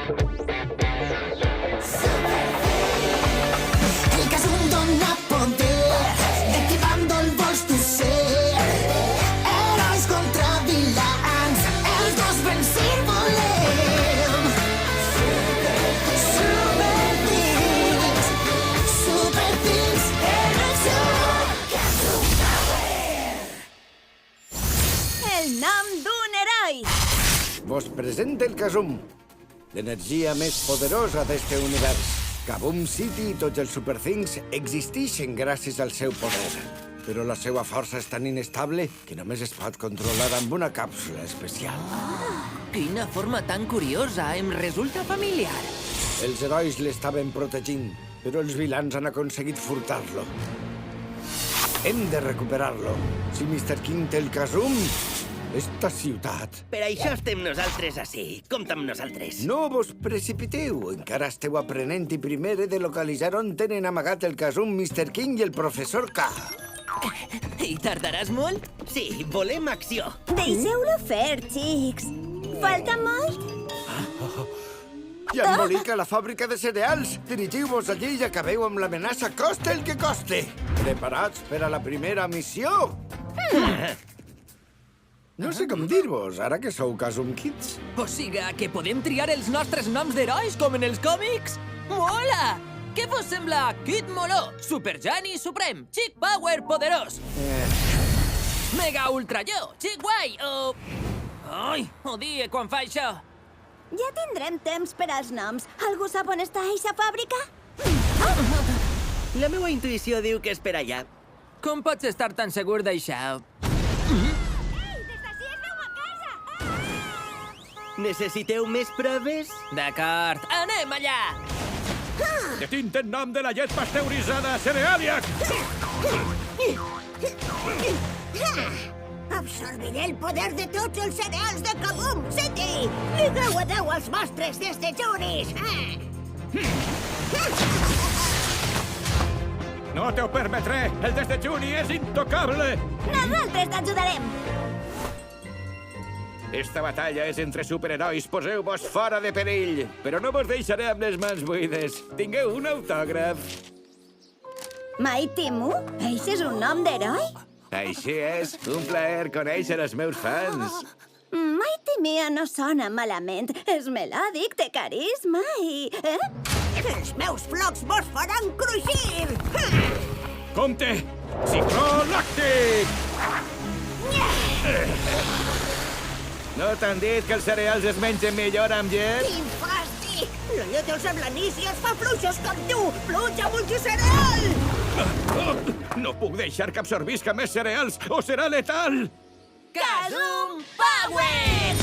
El Kazum dona poder, de quin bàndol vols tu ser? Herois contra vilans, els dos vencir volem. Super Things, erupció, Kazum Power. El nom d'un heroi. Vos presenta el Kazum, l'energia més poderosa d'este univers. Kaboom City i tots els Super Things existeixen gràcies al seu poder. Però la seva força és tan inestable que només es pot controlar amb una càpsula especial. Quina forma tan curiosa, em resulta familiar. Els herois l'estaven protegint, però els vilans han aconseguit furtar-lo. Hem de recuperar-lo. Si Mr. King té el Kazum, esta ciutat... Per això estem nosaltres ací. Compta amb nosaltres. No vos precipiteu. Encara esteu aprenent i primer he de localitzar on tenen amagat el Kazum Mr. King i el professor K. I tardaràs molt? Sí, volem acció. Deixeu-lo fer, xics. Falta molt? I embolica la fàbrica de cereals. Dirigiu-vos allí i acabeu amb l'amenaça coste el que coste. Preparats per a la primera missió? No sé com dir-vos, ara que sou Kazum Kids. O siga, que podem triar els nostres noms d'herois com en els còmics? Mola! Què vos sembla Kid Moló, Super Geni Suprem, Chick Power Poderós, Mega Ultra Yo, Chick Guai o... Ai, odie quan fa això. Ja tindrem temps per als noms. Algú sap on està eixa fàbrica? La meva intuïció diu que és per allà. Com pots estar tan segur d'això? Necessiteu més proves? D'acord, anem allà! Detint en nom de la llet pasteuritzada Cerealiac! Absorbiré el poder de tots els cereals de Kaboom City! Ligueu a 10 als vostres des de Junis! No te ho permetré! El des de Juni és intocable! Nosaltres t'ajudarem! Esta batalla és entre superherois. Poseu-vos fora de perill. Però no vos deixaré amb les mans buides. Tingueu un autògraf. Mighty Moo? Eixe és un nom d'heroi? Així és. Un plaer conèixer els meus fans. Mighty Mia no sona malament. És melòdic, té carisma i... Els meus flocs vos faran cruixir! Compte! Cicló làctic! No t'han dit que els cereals es mengen millor amb llet? Quin fàstic! La llet els ablanís i els fa fluixos com tu! Pluja multicereal! No puc deixar que absorbisca més cereals o serà letal! Kazum Power!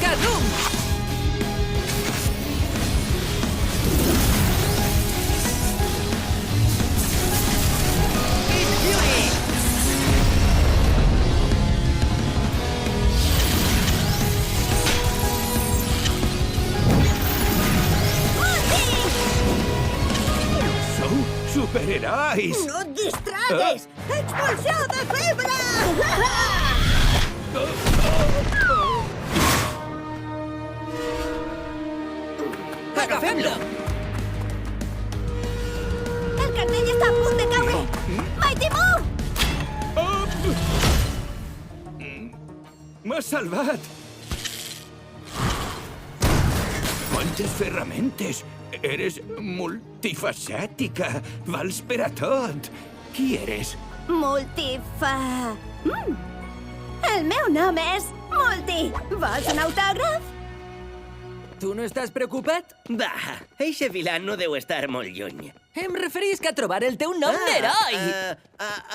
Kazum! Sou superherois! No et distragues! Expulsió de febre! Agafem-lo! El cartell està a punt de caure! Mighty Moo! M'has salvat! Quantes ferramentes! Eres multifacètica! Vals per a tot! Qui eres? El meu nom és Multi. Vols un autògraf? Tu no estàs preocupat? Va, eixe vilà no deu estar molt lluny. Em referisc a trobar el teu nom d'heroi!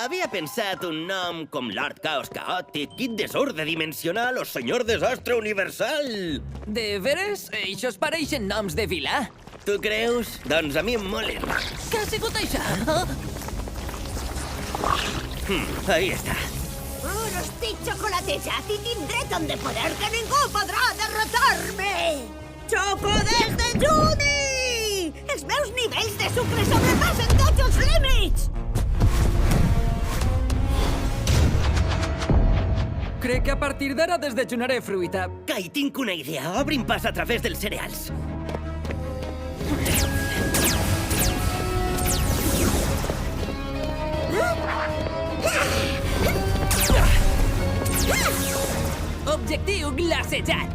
Havia pensat un nom com Lord Caos Caòtic, Kid Desordre Dimensional o Senyor Desastre Universal. De veres? Això es pareixen noms de vilà. Tu creus? Doncs a mi em molen. Què ha sigut això? Ahí està. Ara estic xocolatejat i tindré tant de poder que ningú podrà derrotar-me! Xoco des de Juni! Els meus nivells de sucre sobrepassen tots els límits! Crec que a partir d'ara desdejunaré fruita. Kai, tinc una idea. Obrim pas a través dels cereals. Objectiu glacejat.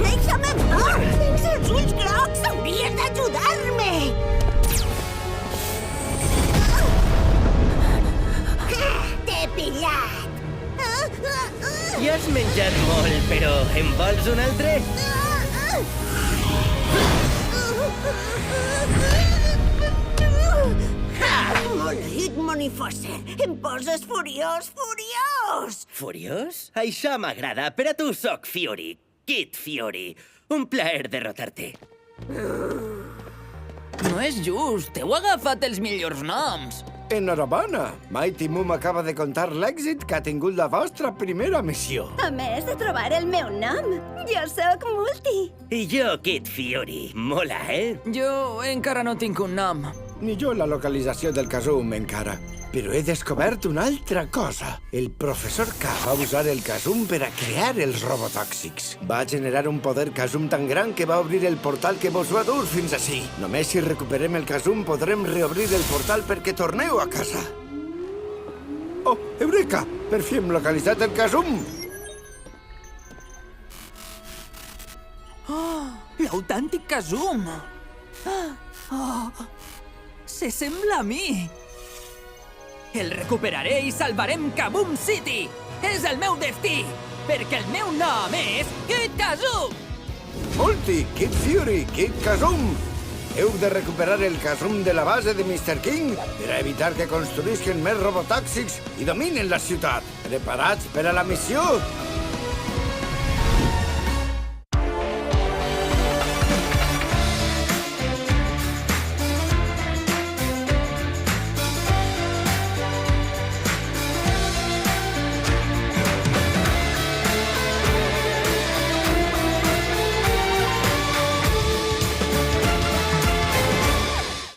Deixa'm en pau! Tens els ulls grocs! Hauries d'ajudar-me! T'he pillat! Ja has menjat molt, però en vols un altre? Maleït monifosser! Em poses furiós, furiós! Furiós? Això m'agrada. Per a tu sóc Fury. Kid Fury. Un plaer derrotar-te. No és just. Heu agafat els millors noms. Enhorabona! Mighty Moon acaba de contar l'èxit que ha tingut la vostra primera missió. A més de trobar el meu nom, jo sóc Multi. I jo, Kid Fury. Mola, eh? Jo encara no tinc un nom. Ni jo la localització del Kazum encara. Però he descobert una altra cosa. El professor K va usar el Kazum per a crear els robotòxics. Va generar un poder Kazum tan gran que va obrir el portal que vos va dur fins ací. Només si recuperem el Kazum podrem reobrir el portal perquè torneu a casa. Oh, Eureka! Per fi hem localitzat el Kazum! L'autèntic Kazum! S'assembla a mi! El recuperaré i salvarem Kaboom City! És el meu destí! Perquè el meu nom és Kid Kazum! Multi, Kid Fury, Kid Kazum! Heu de recuperar el Kazum de la base de Mr. King per a evitar que construïsquen més robotòxics i dominen la ciutat. Preparats per a la missió?